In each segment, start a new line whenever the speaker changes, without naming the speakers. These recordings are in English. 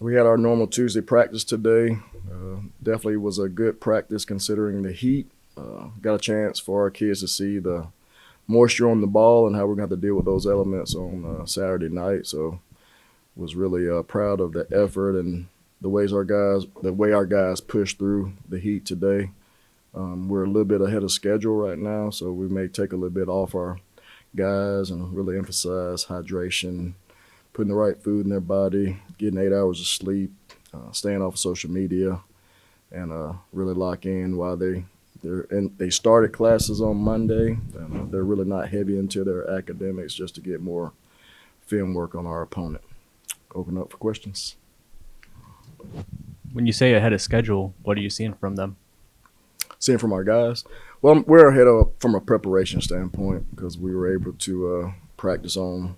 We had our normal Tuesday practice today. Definitely was a good practice considering the heat. Got a chance for our kids to see the moisture on the ball and how we're going to have to deal with those elements on Saturday night. So was really proud of the effort and the way our guys pushed through the heat today. We're a little bit ahead of schedule right now, so we may take a little bit off our guys and really emphasize hydration, putting the right food in their body, getting 8 hours of sleep, staying off of social media, and really lock in while they started classes on Monday. And they're really not heavy into their academics just to get more film work on our opponent. Open up for questions.
When you say ahead of schedule, what are you seeing from them?
Seeing from our guys, well, we're ahead of from a preparation standpoint because we were able to practice on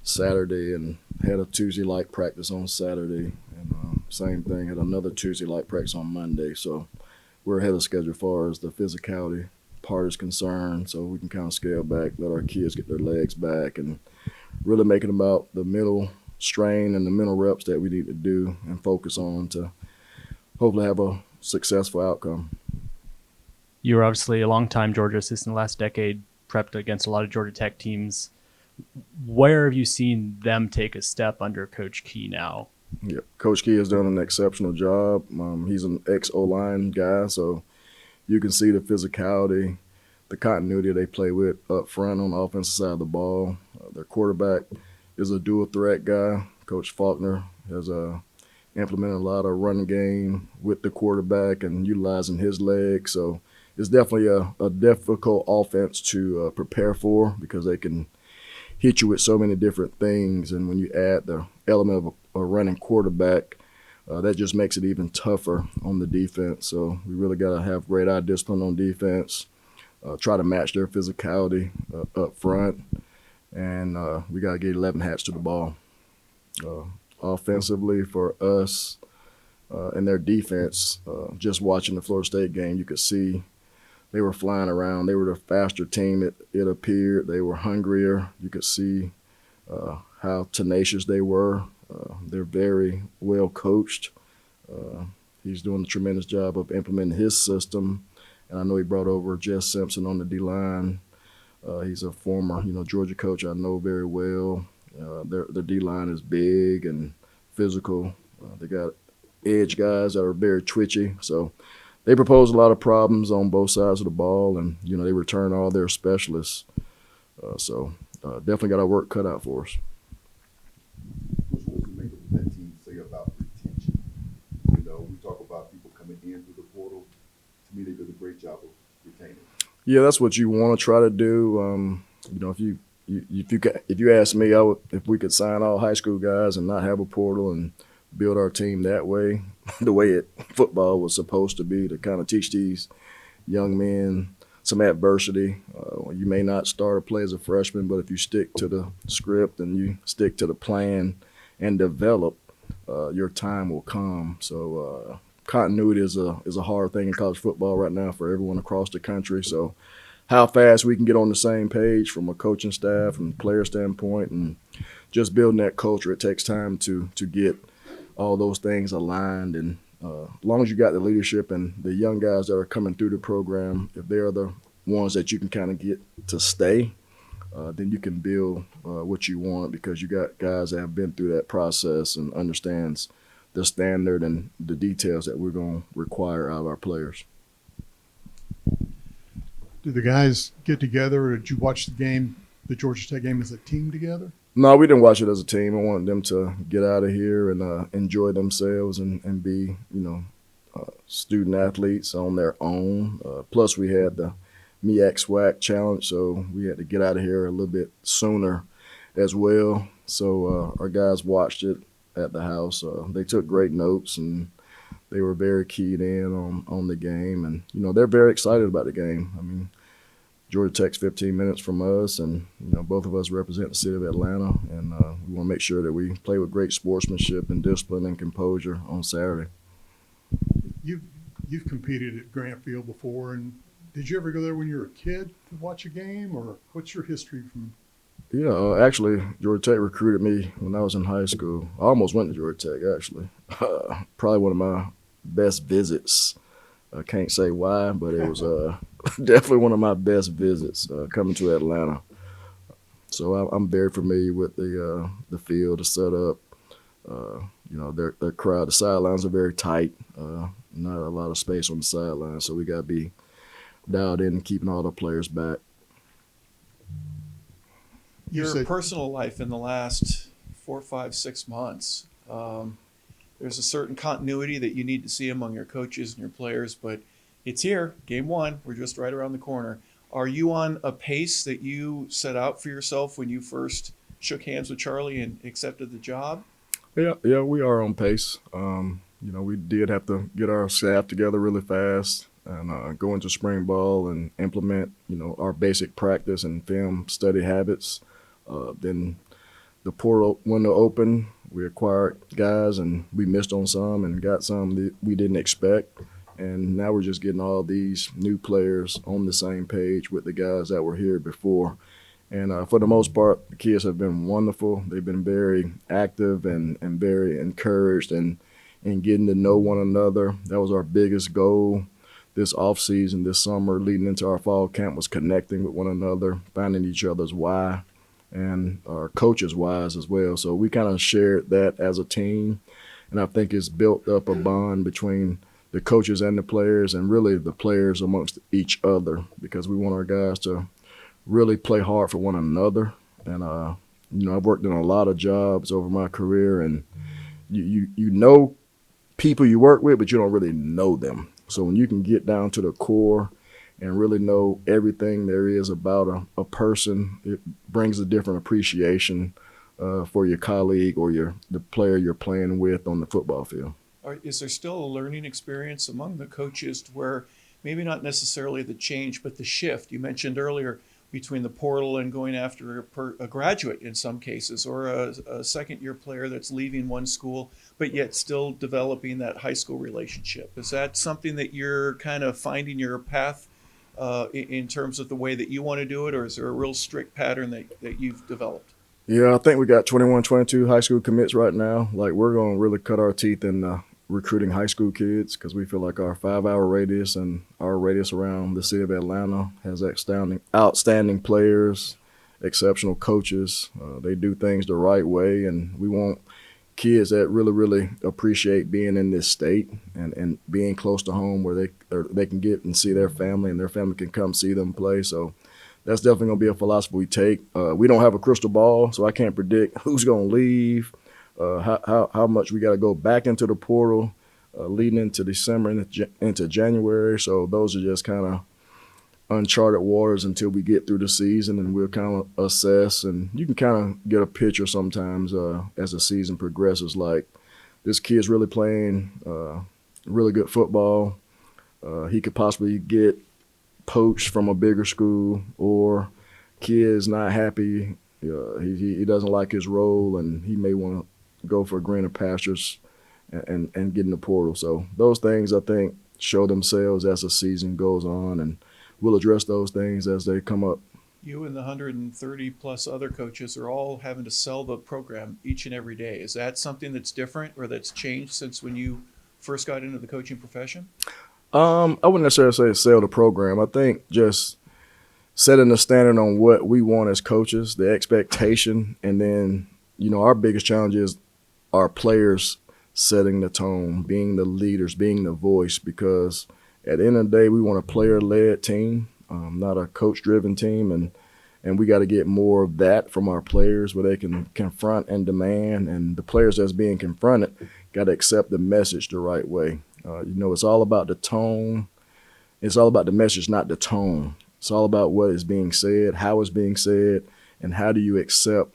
Saturday and had a Tuesday-like practice on Saturday, and same thing, had another Tuesday-like practice on Monday. So we're ahead of schedule as far as the physicality part is concerned, so we can kind of scale back, let our kids get their legs back, and really make it about the mental strain and the mental reps that we need to do and focus on to hopefully have a successful outcome.
You were obviously a long-time Georgia assistant last decade, prepped against a lot of Georgia Tech teams. Where have you seen them take a step under Coach Key now?
Yeah, Coach Key has done an exceptional job. He's an ex-O-line guy, so you can see the physicality, the continuity they play with up front on the offensive side of the ball. Their quarterback is a dual-threat guy. Coach Faulkner has implemented a lot of run game with the quarterback and utilizing his legs. So it's definitely a difficult offense to prepare for because they can hit you with so many different things. And when you add the element of a running quarterback, that just makes it even tougher on the defense. So we really got to have great eye discipline on defense, try to match their physicality up front, and we got to get 11 hats to the ball. Offensively for us and their defense, just watching the Florida State game, you could see they were flying around. They were the faster team, it appeared. They were hungrier. You could see how tenacious they were. They're very well coached. He's doing a tremendous job of implementing his system. And I know he brought over Jess Simpson on the D-line. He's a former, Georgia coach I know very well. Their D-line is big and physical. They got edge guys that are very twitchy. So they propose a lot of problems on both sides of the ball, and, they return all their specialists. So definitely got our work cut out for us.
What does it make that team say about retention? We talk about people coming in through the portal. To me, they did a great job of retaining.
Yeah, that's what you want to try to do. If you ask me, if we could sign all high school guys and not have a portal and build our team that way, the way football was supposed to be, to kind of teach these young men some adversity. You may not start a play as a freshman, but if you stick to the script and you stick to the plan and develop, your time will come. So continuity is a hard thing in college football right now for everyone across the country. So how fast we can get on the same page from a coaching staff, from a player standpoint, and just building that culture, it takes time to get all those things aligned. And as long as you got the leadership and the young guys that are coming through the program, if they're the ones that you can kind of get to stay, then you can build what you want because you got guys that have been through that process and understands the standard and the details that we're going to require out of our players.
Did the guys get together, or did you watch the Georgia Tech game as a team together?
No, we didn't watch it as a team. I wanted them to get out of here and enjoy themselves and be, student athletes on their own. Plus, we had the MEAC SWAC challenge, so we had to get out of here a little bit sooner as well. So our guys watched it at the house. They took great notes, and they were very keyed in on the game. And, they're very excited about the game. I mean, Georgia Tech's 15 minutes from us, and both of us represent the city of Atlanta, and we want to make sure that we play with great sportsmanship and discipline and composure on Saturday.
You've competed at Grant Field before, and did you ever go there when you were a kid to watch a game, or what's your history from
Yeah, actually, Georgia Tech recruited me when I was in high school. I almost went to Georgia Tech, actually. Probably one of my best visits. I can't say why, but it was definitely one of my best visits coming to Atlanta. So I'm very familiar with the field, the setup. Their crowd, the sidelines are very tight. Not a lot of space on the sidelines, so we got to be dialed in and keeping all the players back.
You
Your
said
personal life in the last 4, 5, 6 months, there's a certain continuity that you need to see among your coaches and your players, but it's here, game one. We're just right around the corner. Are you on a pace that you set out for yourself when you first shook hands with Charlie and accepted the job?
Yeah, we are on pace. We did have to get our staff together really fast and go into spring ball and implement, our basic practice and film study habits. Then the portal window opened. We acquired guys, and we missed on some and got some that we didn't expect. And now we're just getting all these new players on the same page with the guys that were here before. And for the most part, the kids have been wonderful. They've been very active and very encouraged and getting to know one another. That was our biggest goal this offseason, this summer, leading into our fall camp, was connecting with one another, finding each other's why, and our coaches' whys as well. So we kind of shared that as a team, and I think it's built up a bond between the coaches and the players, and really the players amongst each other, because we want our guys to really play hard for one another. And I've worked in a lot of jobs over my career, and you know people you work with, but you don't really know them. So when you can get down to the core and really know everything there is about a person, it brings a different appreciation for your colleague or the player you're playing with on the football field.
Is there still a learning experience among the coaches to where maybe not necessarily the change, but the shift you mentioned earlier between the portal and going after a graduate in some cases, or a second-year player that's leaving one school, but yet still developing that high school relationship? Is that something that you're kind of finding your path in terms of the way that you want to do it, or is there a real strict pattern that you've developed?
Yeah, I think we got 21, 22 high school commits right now. Like, we're going to really cut our teeth in recruiting high school kids, because we feel like our 5-hour radius and our radius around the city of Atlanta has outstanding players, exceptional coaches. They do things the right way, and we want kids that really, really appreciate being in this state and being close to home, where they can get and see their family, and their family can come see them play. So that's definitely going to be a philosophy we take. We don't have a crystal ball, so I can't predict who's going to leave, how much we got to go back into the portal leading into December and into January. So those are just kind of uncharted waters until we get through the season, and we'll kind of assess. And you can kind of get a picture sometimes as the season progresses, like, this kid's really playing really good football. He could possibly get poached from a bigger school, or kid's not happy. He doesn't like his role, and he may want to go for greener pastures and get in the portal. So those things, I think, show themselves as the season goes on, and we'll address those things as they come up.
You and the 130 plus other coaches are all having to sell the program each and every day. Is that something that's different or that's changed since when you first got into the coaching profession?
I wouldn't necessarily say sell the program. I think just setting the standard on what we want as coaches, the expectation, and then, our biggest challenge is our players setting the tone, being the leaders, being the voice, because at the end of the day, we want a player-led team, not a coach-driven team, and we got to get more of that from our players, where they can confront and demand, and the players that's being confronted got to accept the message the right way. It's all about the tone. It's all about the message, not the tone. It's all about what is being said, how it's being said, and how do you accept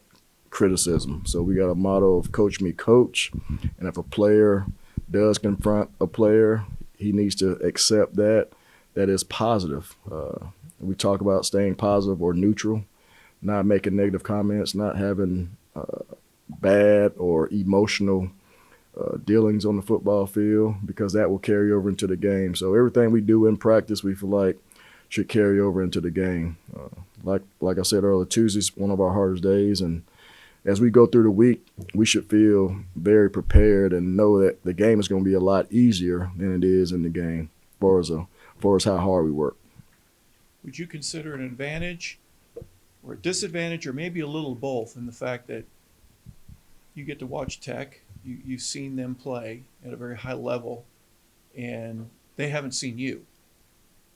criticism. So we got a motto of coach me, coach, and if a player does confront a player, he needs to accept that is positive. We talk about staying positive or neutral, not making negative comments, not having bad or emotional dealings on the football field, because that will carry over into the game. So everything we do in practice, we feel like should carry over into the game. like I said earlier, Tuesday's one of our hardest days, and as we go through the week, we should feel very prepared and know that the game is going to be a lot easier than it is in the game, as far as how hard we work.
Would you consider an advantage or a disadvantage, or maybe a little both, in the fact that you get to watch Tech, you've seen them play at a very high level, and they haven't seen you?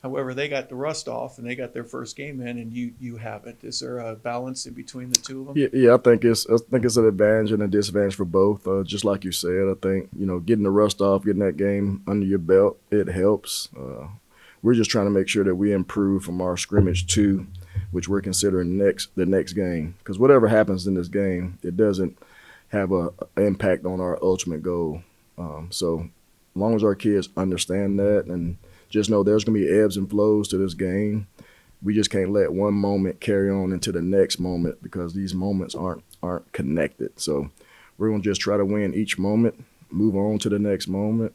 However, they got the rust off and they got their first game in, and you haven't. Is there a balance in between the two of them?
Yeah, I think it's an advantage and a disadvantage for both. Just like you said, I think getting the rust off, getting that game under your belt, it helps. We're just trying to make sure that we improve from our scrimmage 2, which we're considering the next game. Because whatever happens in this game, it doesn't have an impact on our ultimate goal. So as long as our kids understand that and just know there's going to be ebbs and flows to this game, we just can't let one moment carry on into the next moment, because these moments aren't connected. So we're going to just try to win each moment, move on to the next moment,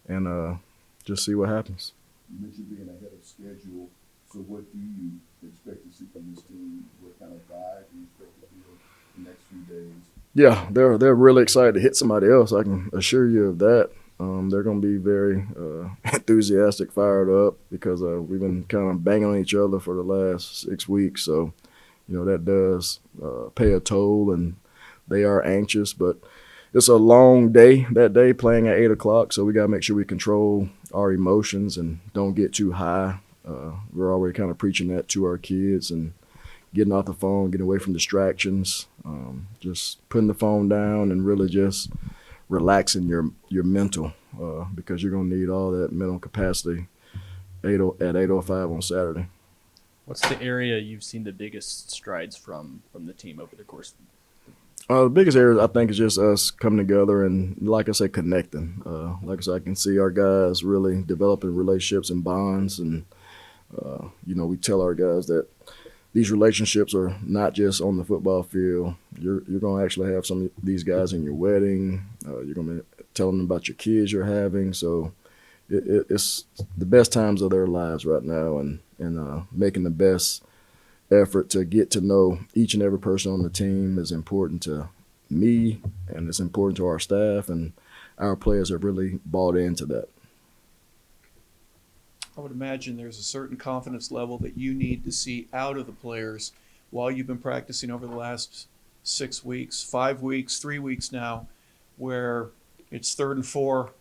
and just see what happens.
You mentioned being ahead of schedule. So what do you expect to see from this team? What kind of vibe do you expect to feel the next few days?
Yeah, they're really excited to hit somebody else. I can assure you of that. They're going to be very enthusiastic, fired up, because we've been kind of banging on each other for the last 6 weeks. So, that does pay a toll, and they are anxious. But it's a long day that day, playing at 8 o'clock. So we got to make sure we control our emotions and don't get too high. We're already kind of preaching that to our kids, and getting off the phone, getting away from distractions, just putting the phone down and really just relaxing your mental, because you're going to need all that mental capacity at 8:05 on Saturday.
What's the area you've seen the biggest strides from the team over the course?
The biggest area, I think, is just us coming together and, like I said, connecting. Like I said, I can see our guys really developing relationships and bonds, and we tell our guys that these relationships are not just on the football field. You're going to actually have some of these guys in your wedding. You're going to be telling them about your kids you're having. So it's the best times of their lives right now, and making the best effort to get to know each and every person on the team is important to me, and it's important to our staff, and our players have really bought into that.
I would imagine there's a certain confidence level that you need to see out of the players while you've been practicing over the last 6 weeks, 5 weeks, 3 weeks now, where it's 3rd and 4.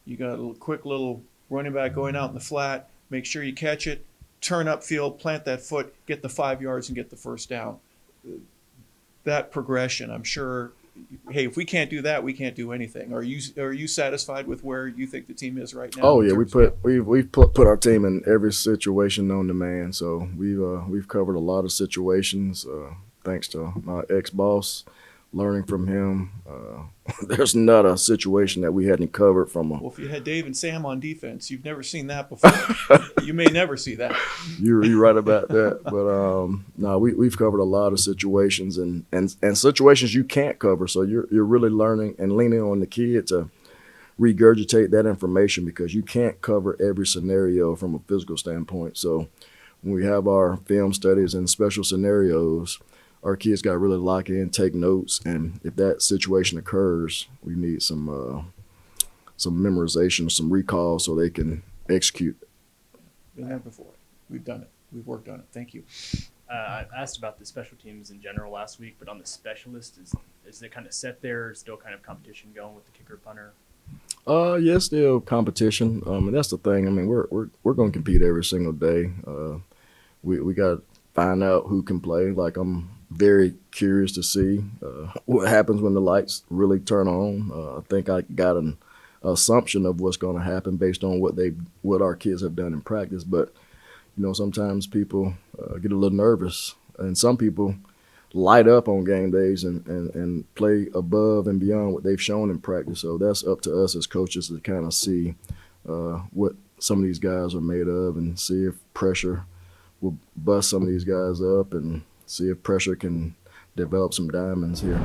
You got a quick little running back going out in the flat. Make sure you catch it, turn upfield, plant that foot, get the 5 yards, and get the first down. That progression, I'm sure. Hey, if we can't do that, we can't do anything. Are you satisfied with where you think the team is right now?
Oh yeah, we've put our team in every situation known to man. So we've covered a lot of situations, thanks to my ex-boss. Learning from him, there's not a situation that we hadn't covered from him.
Well, if you had Dave and Sam on defense, you've never seen that before. You may never see that.
You're right about that. But no, we've covered a lot of situations and situations you can't cover. So you're really learning and leaning on the kid to regurgitate that information, because you can't cover every scenario from a physical standpoint. So when we have our film studies and special scenarios, our kids got to really lock in, take notes, and if that situation occurs, we need some memorization, some recall, so they can execute.
Been there before. We've done it. We've worked on it. Thank you.
I asked about the special teams in general last week, but on the specialist, is it kind of set there? Still kind of competition going with the kicker, punter?
Yeah, still competition. And that's the thing. I mean, we're going to compete every single day. We got to find out who can play. Like, I'm very curious to see what happens when the lights really turn on. I think I got an assumption of what's going to happen based on what our kids have done in practice. But sometimes people get a little nervous, and some people light up on game days and play above and beyond what they've shown in practice. So that's up to us as coaches to kind of see what some of these guys are made of, and see if pressure will bust some of these guys up, and see if pressure can develop some diamonds here.